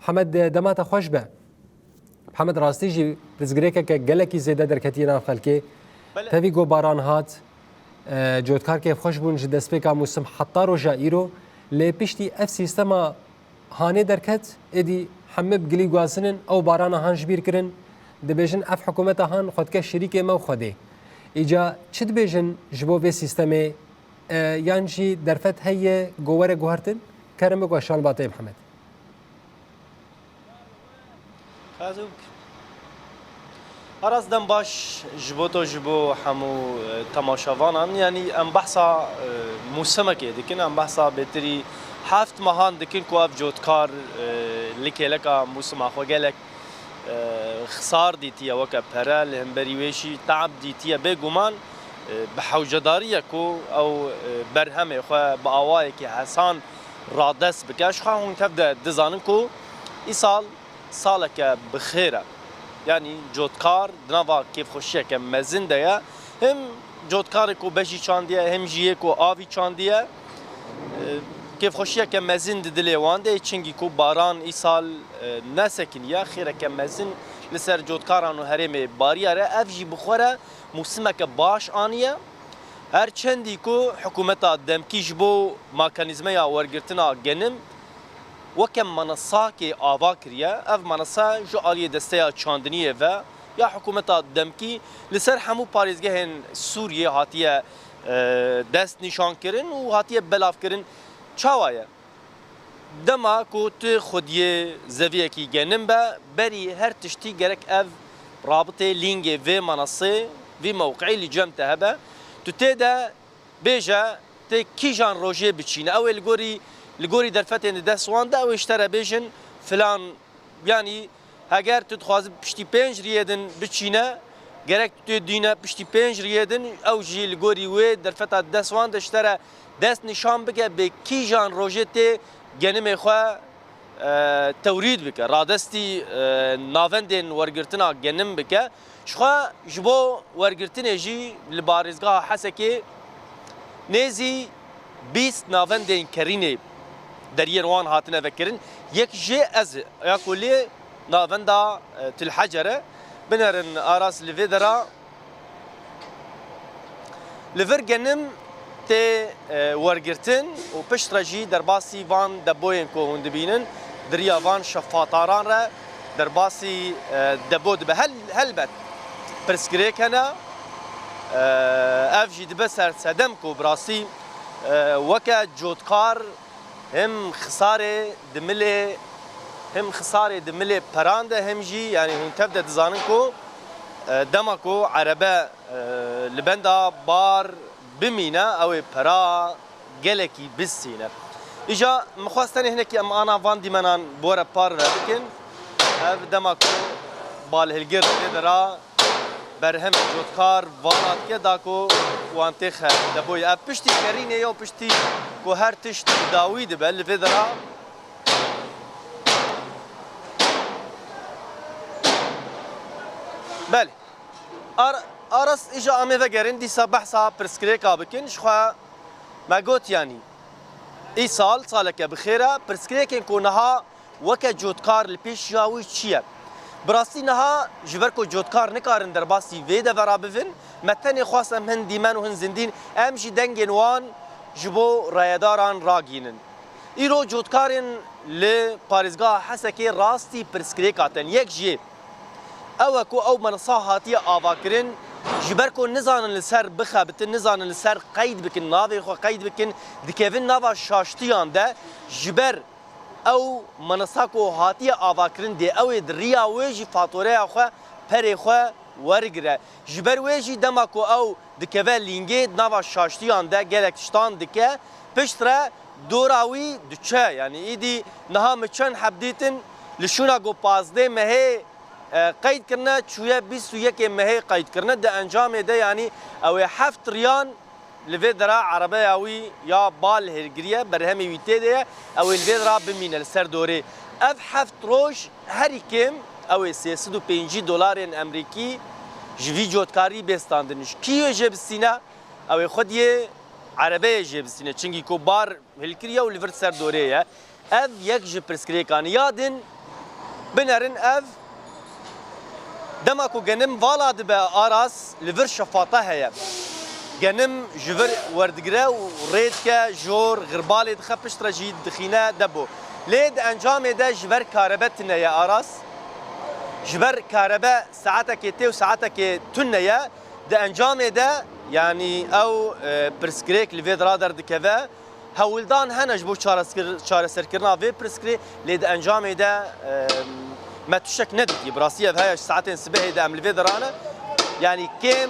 محمد دمات خوش به محمد راستی جی پرزگریکه که گلکی زیاده در کتینا خلکی تبی گو باران هات جودکار که خوش بون جد دسپیکا موسم حتی رو جایرو لپیشتی اف سیستما هانه درکت ادی همه بگلی گواسنن او باران هانج بیر کرن دبیجن اف حکومت هان خود که شریک ما خوده ایجا چه دبیجن جبو به سیستم یانجی درفت هی گواره گوهرتن کرم گوشان باته محمد كازوك أراس دم باش جبوتو جبو حمو تماشاوانا يعني ام بحثا موسمك دكن ام بحثا بتري حافت مهان دكن كواف جوتكار لكي لكا موسم اخو جالك خسار ديتيا وكا برا لهمبري ويشي تعب ديتيا بيغومان بحوجدارية كو او برهمه خو باوايكي حسان رادس بكاش خو هون تبدا دزانكو ايصال سالك بخيره يعني جودكار دنافا كيف خوشيه مزن ديا هم جودكار كو بشي چانديه هم جيه كو آوي چانديه كيف خوشيه مزن ددلي وانده چنگي كو باران ايسال نسكن يا خيره مزن لسر جودكارانو هرمي بارياره افجي بخوره موسمك باش انيه هر چندي كو حكومتا دمكي جبو ميكانيزميا ورگرتنا گنم وكم منصاكي آواكريا اف منصا جو آلية دستيا چاندنية و يا حكومة دمكي لسر همو پاريزگهن سوريا هاتية دست نشان کرن و هاتية بلاف کرن چاوايا دما کو تو خوديه زويه کی گنم با بري هر تشتي گرك اف رابطه لينگه و منصه و موقعي اللي جمته هبا تو تيدا بيجا تي كيجان روجيه بچينه اول لگوری در فتح دستوان ده و اشترا بیشن فلان يعني اگر تو تخواز پشتی 5 ریادن بچینه گرک تو دینه پشتی 5 ریادن او جی لگوری و در فتح دستوان ده اشترا دست نشان بکه به کی جان روجته گنم خو تورید بکه رادستی ناوندن ورگرتنا گنم بکه شخوا جبو ورگرتنه جی لبارزگاه حسکه نزی 20 ناوندن کرینه دريان وان هاتنا فكرن يك جي از ياكولي نافندا تلحجره بنرن اراس لفيدرا لفرجنم تي ورجرتن وبشترجي درباسي فان دبوين كو هندبينن دريا فان شفاطاران را درباسي دبود هلبت برسكريك هنا افجي دبسر سدمكو براسي وكا جودكار هم خساره دمله پرانده هم جي يعني هم تبدا دزانكو دمكو عربه لبندا بار بمينا او برا جلكي بسينه اجا مخواستني هناك ام انا فاندي منان بورا بار بكن هذا دمكو بالهلجر درا برهم جودكار وانات كداكو وانتخ دبوي ابشتي كرينه يو بشتي كو هر تشت داويد بل فدرا بله ارس اجا امي فگرن دي صباح صاحب برسكريكا بكن شخوا ما قلت يعني اي سالك بخيره برسكريكن كونها وك جودكار البيش جاوي تشيا براسي نها جبركو جودكار نكارن درباسي فيدا فرابفن متني خاص ام هن ديمان وهن زندين امشي دنگن وان جبو رایداران راگینن ایرو جودکارن ل پاریزگاه حسکی راستی پرسکریکاتن یک جی او کو او منصا هاتی آواکرین جبرکو نزانن لسر بخابتن نزانن لسر قید بکن ناوی خو قید بکن دکوین ناوا شاشتیان ده جبر او منصا کو هاتی آواکرین دی او دریا ویجی فاتوره خو پری خو ورگره جبر ویجی دماکو او دکوه لینگه ناوا شاشتیان ده گلکشتان دکه پشتره دوراوی دچه يعني ایدی نها مچن حبدیتن لشونا گو پازده مهی قید کرنه چویه 21 مهی قید کرنه ده انجام ده يعني او 7 ريان لفي درا عربه اوي يا بال هرگریه برهمی ویته ده او لفي درا بمینه لسر دوره اف 7 روش هری کم او 350 دلار امریکی جوی جودکاری بستاندنش کیو جبسینا او خودیه عربه جبسینه چنگی کو بار هلکریه و لیور سر دوره اف یک ج پرسکریکان یادن بنرن اف دمكو جنم فالا دبا اراس لفر شفاطه هي جنم جبر وردقرا وريدكا جور غربالي دخبش ترجيد دخينا دبو ليد انجام ده جبر كهربتنا يا اراس جبر كهرباء ساعتك تي وساعتك تنيا ده انجام ده يعني او برسكريك لفيد رادر دكفا هولدان هنج بو شار سركرنا في برسكري ليد انجام ده ما تشك ندي براسيه بهاي ساعتين سبه ده ام لفيد رانا يعني كم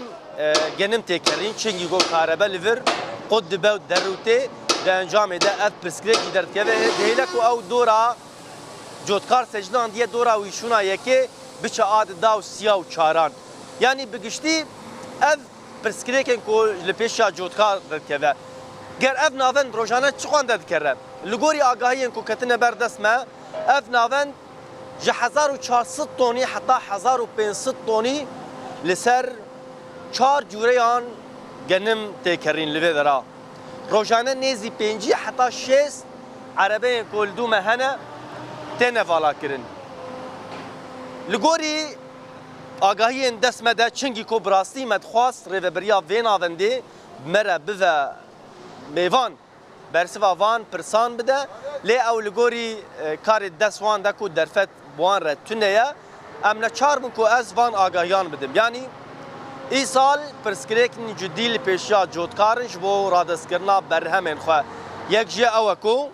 جنم تكرين تشينجي جو كهرباء ليفر قد باو دروتي ده انجام ده اف برسكريك يدر كفا دهلك او دورا جوتکار سجنان دیه دورا ویشونا یکی بچه آد داو سیا و چاران یعنی بگشتی اف پرسکریکن کو لپیشا جوتکار دکوه گر اف ناوند روزانه چخوان دکره لگوری آگاهی کو کتنه بردست ما اف ناوند جه 1400 تونی حتی 1500 تونی لسر 4 جوریان گنم تکرین لوی درا روزانه نیزی 5 حتی 6 عربه کول دو مهنه تنه فالا کرن لگوری آگاهی دست مده چنگی کو براستی مدخواست ریوبریا ویناونده مره بوه میوان برسوا وان پرسان بده لی او لگوری کار دست وان ده کو درفت بوان را تنه امنا چار بون کو از وان آگاهیان بدم یعنی ای سال پرسکریکن جدی پیشیا جوتکارنش بو رادست کرنا برهمین خواه یک جه اوکو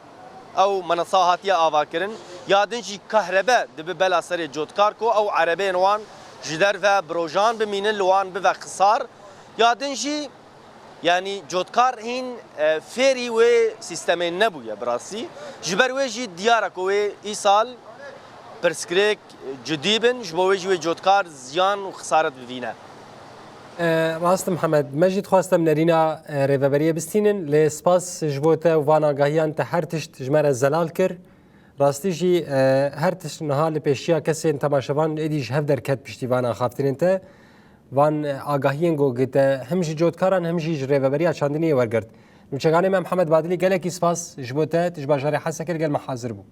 او منصاحاتیا آوا کرن یادنجی کهرباء دب بلا سر جوتکار کو او عربین وان جدر و بروجان بمینن لوان به خسار یادنجی یعنی جوتکار هین فری و سیستم نبویا براسی جبر وجی دیارک و ای سال پرسکریک جدیبن جبوجی جوتکار زیان و خسارت ببینه راست محمد مجید خواستم نرینا ریوبریه بستینن لسپاس جبوته وان آگاهیان ته هر تشت جمره زلال کر راستی جی هر تشت نها لپیشیا کسی تماشاوان ایدیش هف درکت پشتیوان خافترین ته وان آگاهیان گو گته هم جی جوتکاران هم جی ریوبریه چاندنی ورگرد نوچگانی محمد بادلی گله کی سپاس جبوته تجباجاری حسکر گل محاضر بو